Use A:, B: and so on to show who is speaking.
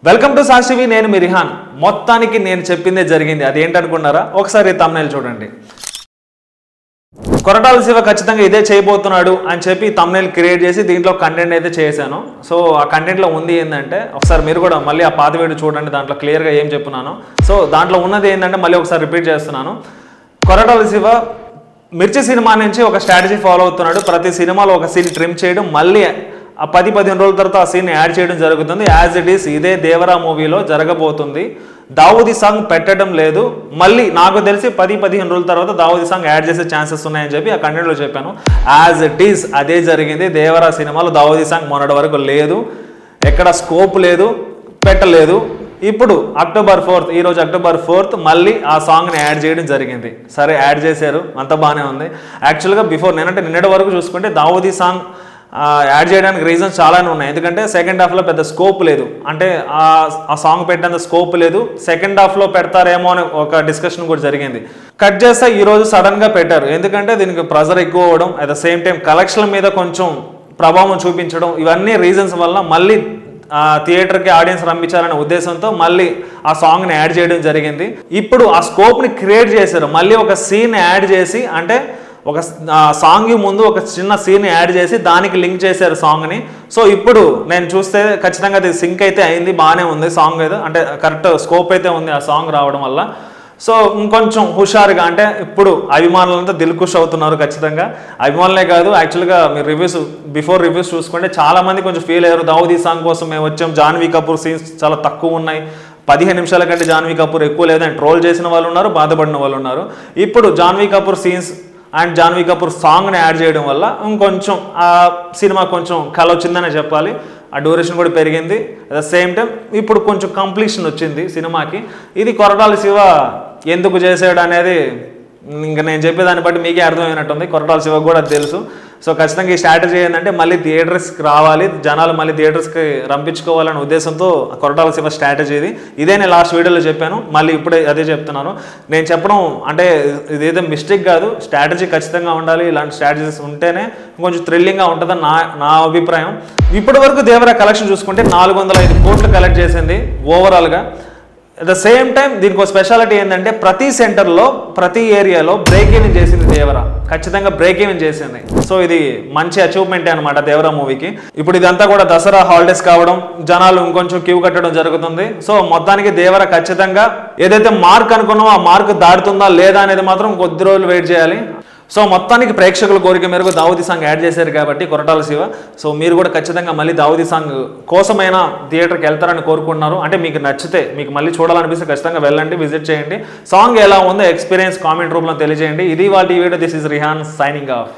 A: Welcome to Sakshi TV. నేను మీ రిహాన్. మొత్తానికి నేను చెప్పిందే జరిగింది. అదేంటనుకున్నారా? ఒకసారి తమ్నైల్ చూడండి. కొరటాల శివ ఖచ్చితంగా ఇదే చేయబోతున్నాడు అని చెప్పి తమ్నైల్ క్రియేట్ చేసి దీంట్లో కంటెంట్ అయితే చేశాను. సో ఆ కంటెంట్లో ఉంది ఏంటంటే, ఒకసారి మీరు కూడా మళ్ళీ ఆ పాత వీడియో చూడండి, దాంట్లో క్లియర్గా ఏం చెప్పున్నాను. సో దాంట్లో ఉన్నది ఏంటంటే మళ్ళీ ఒకసారి రిపీట్ చేస్తున్నాను. కొరటాల శివ మిర్చి సినిమా నుంచి ఒక స్ట్రాటజీ ఫాలో అవుతున్నాడు. ప్రతి సినిమాలో ఒక సీన్ ట్రిమ్ చేయడం, మళ్ళీ ఆ 10-15 రోజుల తర్వాత ఆ సీన్ యాడ్ చేయడం జరుగుతుంది. యాజ్ ఇట్ ఈస్ ఇదే దేవరా మూవీలో జరగబోతుంది. దావూదీ సాంగ్ పెట్టడం లేదు. మళ్ళీ నాకు తెలిసి 10-15 రోజుల తర్వాత దావూదీ సాంగ్ యాడ్ చేసే ఛాన్సెస్ ఉన్నాయని చెప్పి ఆ కంటెంట్లో చెప్పాను. యాజ్ ఇట్ ఈస్ అదే జరిగింది. దేవరా సినిమాలో దావూదీ సాంగ్ మొన్నటి వరకు లేదు, ఎక్కడ స్కోప్ లేదు, పెట్టలేదు. ఇప్పుడు October 4th, ఈరోజు October 4th మళ్ళీ ఆ సాంగ్ని యాడ్ చేయడం జరిగింది. సరే, యాడ్ చేశారు, అంతా బాగానే ఉంది. యాక్చువల్గా నిన్నటి వరకు చూసుకుంటే దావూదీ సాంగ్ యాడ్ చేయడానికి రీజన్స్ చాలానే ఉన్నాయి. ఎందుకంటే సెకండ్ హాఫ్లో పెద్ద స్కోప్ లేదు, అంటే ఆ సాంగ్ పెట్టేంత స్కోప్ లేదు. సెకండ్ హాఫ్లో పెడతారేమో అని ఒక డిస్కషన్ కూడా జరిగింది. కట్ చేస్తే ఈరోజు సడన్గా పెట్టారు. ఎందుకంటే దీనికి ప్రెజర్ ఎక్కువ అవ్వడం, అట్ ద సేమ్ టైం కలెక్షన్ల మీద కొంచెం ప్రభావం చూపించడం, ఇవన్నీ రీజన్స్ వల్ల మళ్ళీ థియేటర్కి ఆడియన్స్ రంపించాలనే ఉద్దేశంతో మళ్ళీ ఆ సాంగ్ని యాడ్ చేయడం జరిగింది. ఇప్పుడు ఆ స్కోప్ని క్రియేట్ చేశారు. మళ్ళీ ఒక సీన్ యాడ్ చేసి, అంటే ఒక సాంగ్ ముందు ఒక చిన్న సీన్ యాడ్ చేసి దానికి లింక్ చేశారు సాంగ్ని. సో ఇప్పుడు నేను చూస్తే ఖచ్చితంగా అది సింక్ అయితే అయింది, బాగానే ఉంది సాంగ్ అయితే, అంటే కరెక్ట్ స్కోప్ అయితే ఉంది ఆ సాంగ్ రావడం వల్ల. సో ఇంకొంచెం హుషారుగా, అంటే ఇప్పుడు అభిమానులంతా దిల్కుష్ అవుతున్నారు. ఖచ్చితంగా అభిమానులే కాదు, యాక్చువల్గా మీరు బిఫోర్ రివ్యూస్ చూసుకుంటే చాలామంది కొంచెం ఫీల్ అయ్యారు. దావూదీ సాంగ్ కోసం మేము వచ్చాం, జాన్వీ కపూర్ సీన్స్ చాలా తక్కువ ఉన్నాయి, 15 నిమిషాల కంటే జాన్వీ కపూర్ ఎక్కువ లేదని ట్రోల్ చేసిన వాళ్ళు ఉన్నారు, బాధపడిన వాళ్ళు ఉన్నారు. ఇప్పుడు జాన్వీ కపూర్ సీన్స్ అండ్ జాన్వీ కపూర్ సాంగ్ని యాడ్ చేయడం వల్ల ఇంకొంచెం ఆ సినిమా కొంచెం కళ వచ్చిందనే చెప్పాలి. ఆ డ్యూరేషన్ కూడా పెరిగింది. అట్ ద సేమ్ టైం ఇప్పుడు కొంచెం కంప్లీషన్ వచ్చింది సినిమాకి. ఇది కొరటాల శివ ఎందుకు చేసాడు అనేది ఇంకా నేను చెప్పేదాన్ని బట్టి మీకే అర్థమైనట్టుంది. కొరటాల శివ కూడా తెలుసు. సో ఖచ్చితంగా ఈ స్ట్రాటజీ ఏంటంటే మళ్ళీ థియేటర్స్కి రావాలి, జనాలు మళ్ళీ థియేటర్స్కి రంపించుకోవాలనే ఉద్దేశంతో కొరటాల శివ స్ట్రాటజీ ఇది. ఇదే నేను లాస్ట్ వీడియోలో చెప్పాను, మళ్ళీ ఇప్పుడే అదే చెప్తున్నాను. నేను చెప్పడం అంటే ఇదేదో మిస్టేక్ కాదు, స్ట్రాటజీ ఖచ్చితంగా ఉండాలి. ఇలాంటి స్ట్రాటజీస్ ఉంటేనే కొంచెం థ్రిల్లింగ్గా ఉంటుందని నా అభిప్రాయం. ఇప్పటి వరకు దేవరా కలెక్షన్ చూసుకుంటే 405 కోట్లు కలెక్ట్ చేసింది ఓవరాల్గా. అట్ ద సేమ్ టైం దీనికి ఒక స్పెషాలిటీ ఏంటంటే ప్రతి సెంటర్లో, ప్రతి ఏరియాలో బ్రేక్ ఈవెన్ చేసింది దేవరా. ఖచ్చితంగా బ్రేక్ ఈవెన్ చేసింది. సో ఇది మంచి అచీవ్మెంటే అనమాట దేవరా మూవీకి. ఇప్పుడు ఇదంతా కూడా దసరా హాలిడేస్ కావడం, జనాలు ఇంకొంచెం క్యూ కట్టడం జరుగుతుంది. సో మొత్తానికి దేవరా ఖచ్చితంగా ఏదైతే మార్క్ అనుకున్నామో ఆ మార్క్ దాటుతుందా లేదా అనేది మాత్రం కొద్ది రోజులు వెయిట్ చేయాలి. సో మొత్తానికి ప్రేక్షకుల కోరిక మేరకు దావూదీ సాంగ్ యాడ్ చేశారు కాబట్టి కొరటాల శివ. సో మీరు కూడా ఖచ్చితంగా మళ్ళీ దావూదీ సాంగ్ కోసమైనా థియేటర్కి వెళ్తారని కోరుకుంటున్నారు. అంటే మీకు నచ్చితే, మీకు మళ్ళీ చూడాలనిపిస్తే ఖచ్చితంగా వెళ్ళండి, విజిట్ చేయండి. సాంగ్ ఎలా ఉందో ఎక్స్పీరియన్స్ కామెంట్ రూపంలో తెలియజేయండి. ఇది వాటి video. This is Rehan signing off.